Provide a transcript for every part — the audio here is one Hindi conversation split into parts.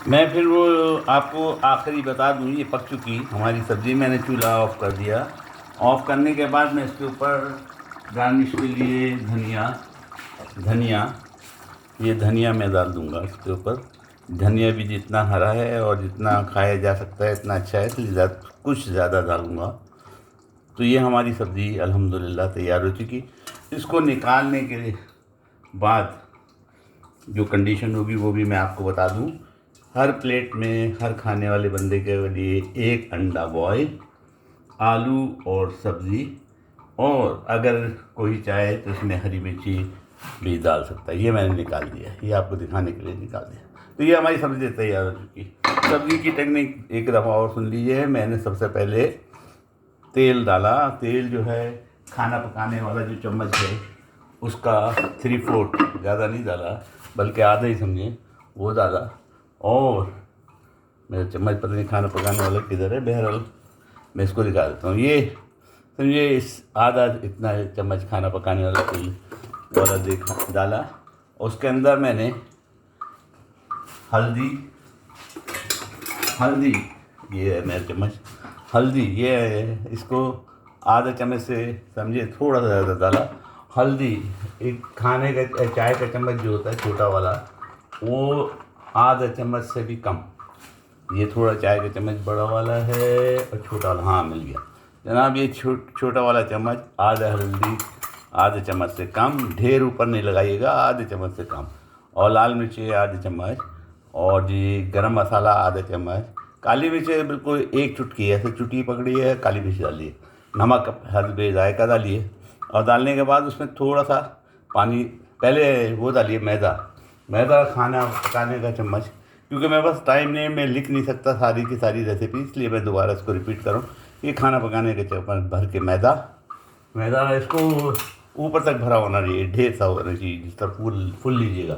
मैं फिर वो आपको आखिरी बता दूँ, ये पक चुकी हमारी सब्ज़ी। मैंने चूल्हा ऑफ़ कर दिया। ऑफ़ करने के बाद मैं इसके ऊपर गार्निश के लिए धनिया ये धनिया मैं डाल दूँगा इसके ऊपर। धनिया भी जितना हरा है और जितना खाया जा सकता है इतना अच्छा है, इसलिए कुछ ज़्यादा डालूँगा। तो ये हमारी सब्ज़ी अल्हम्दुलिल्लाह तैयार हो चुकी। इसको निकालने के बाद जो कंडीशन होगी वो भी मैं आपको बता दूं। हर प्लेट में हर खाने वाले बंदे के लिए एक अंडा बॉयल, आलू और सब्ज़ी, और अगर कोई चाहे तो इसमें हरी मिर्ची भी डाल सकता है। ये मैंने निकाल दिया, ये आपको दिखाने के लिए निकाल दिया। तो ये हमारी सब्ज़ी तैयार हो चुकी। सब्ज़ी की टेक्निक एक दफ़ा और सुन लीजिए। मैंने सबसे पहले तेल डाला। तेल जो है खाना पकाने वाला जो चम्मच है उसका 3/4, ज़्यादा नहीं डाला बल्कि आधा ही समझिए, वो डाला। और मेरा चम्मच पता नहीं खाना पकाने वाला किधर है, बहरहाल मैं इसको दिखा देता हूँ। ये समझिए इस आधा इतना चम्मच खाना पकाने वाला तेल वाला डाला। उसके अंदर मैंने हल्दी ये है मेरा चम्मच हल्दी, ये है, इसको आधा चम्मच से समझिए थोड़ा सा ज़्यादा डाला। हल्दी एक खाने का चाय का चम्मच जो होता है छोटा वाला, वो आधा चम्मच से भी कम। ये थोड़ा चाय का चम्मच बड़ा वाला है और छोटा वाला, हाँ मिल गया जनाब। ये छोटा वाला चम्मच आधा हल्दी, आधे चम्मच से कम, ढेर ऊपर नहीं लगाइएगा, आधे चम्मच से कम। और लाल मिर्ची आधे चम्मच, और जी गरम मसाला आधा चम्मच, काली मिर्च बिल्कुल एक चुटकी, ऐसे चुटकी पकड़ी है, काली मिर्च डालिए, नमक हस्बे जायका डालिए। और डालने के बाद उसमें थोड़ा सा पानी, पहले वो डालिए मैदा खाना पकाने का चम्मच। क्योंकि मेरे पास टाइम नहीं, मैं लिख नहीं सकता सारी की सारी रेसिपी, इसलिए मैं दोबारा इसको रिपीट करूँ। ये खाना पकाने के चम्मच भर के मैदा इसको ऊपर तक भरा होना चाहिए, ढेर सा होना चाहिए, जिस तरह फुल लीजिएगा।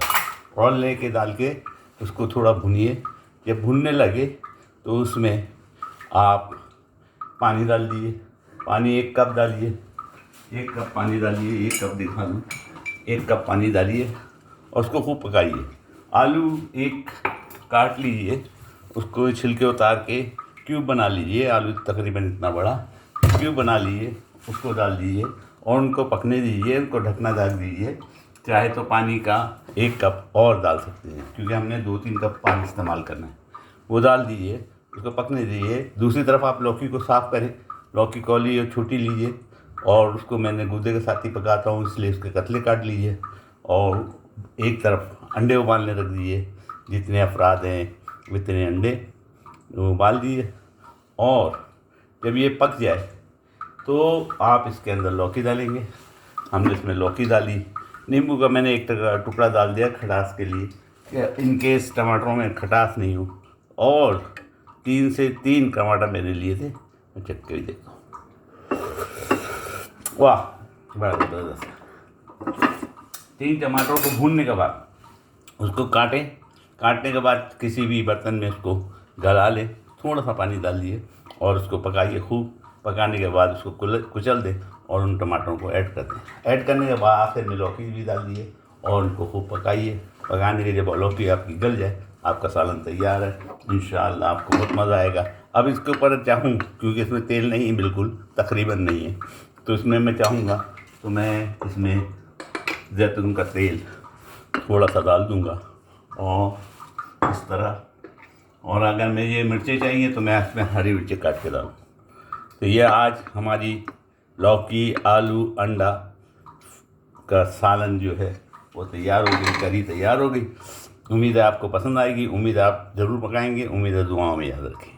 और लेके डाल के उसको थोड़ा भुनिए। जब भुनने लगे तो उसमें आप पानी डाल दिए। पानी 1 कप डालिए, 1 कप पानी डालिए, 1 कप दिखा दूँ, 1 कप पानी डालिए और उसको खूब पकाइए। आलू एक काट लीजिए, उसको छिलके उतार के क्यूब बना लीजिए। आलू तकरीबन इतना बड़ा क्यूब बना लीजिए, उसको डाल दीजिए और उनको पकने दीजिए, उनको ढकना ढक दीजिए। चाहे तो पानी का 1 कप और डाल सकते हैं, क्योंकि हमने 2-3 कप पानी इस्तेमाल करना है। वो डाल दीजिए, उसको पकने दीजिए। दूसरी तरफ आप लौकी को साफ़ करें, लौकी कौली और छोटी लीजिए, और उसको मैंने गूदे के साथ ही पकाता हूँ, इसलिए उसके कतले काट लीजिए। और एक तरफ अंडे उबालने रख दीजिए, जितने अफराद हैं उतने अंडे उबाल दिए। और जब ये पक जाए तो आप इसके अंदर लौकी डालेंगे। हमने इसमें लौकी डाली, नींबू का मैंने एक टुकड़ा डाल दिया खटास के लिए, कि इन केस टमाटरों में खटास नहीं हो। और 3 से 3 टमाटर मैंने लिए थे, मैं चख के भी देखता हूँ। वाह, बड़ा ज़बरदस्त। 3 टमाटरों को भूनने के बाद उसको काटने के बाद किसी भी बर्तन में उसको गला लें, थोड़ा सा पानी डाल दिए और उसको पकाइए खूब। पकाने के बाद उसको कुचल दें और उन टमाटरों को ऐड कर दें। ऐड करने के बाद आखिर में लौकी भी डाल दिए और उनको खूब पकाइए। पकाने के जब लौकी आपकी गल जाए, आपका सालन तैयार है। इंशाअल्लाह आपको बहुत मज़ा आएगा। अब इसके ऊपर चाहूँ, क्योंकि इसमें तेल नहीं है, बिल्कुल तकरीबन नहीं है, तो इसमें मैं चाहूँगा तो मैं इसमें जैतून का तेल थोड़ा सा डाल दूँगा और इस तरह। और अगर मुझे मिर्चें चाहिए तो मैं इसमें हरी मिर्ची काट के डालूँ। तो ये आज हमारी लौकी आलू अंडा का सालन जो है वो तैयार हो गई, करी तैयार हो गई। उम्मीद है आपको पसंद आएगी, उम्मीद है आप ज़रूर पकाएंगे, उम्मीद है दुआओं में याद रखें।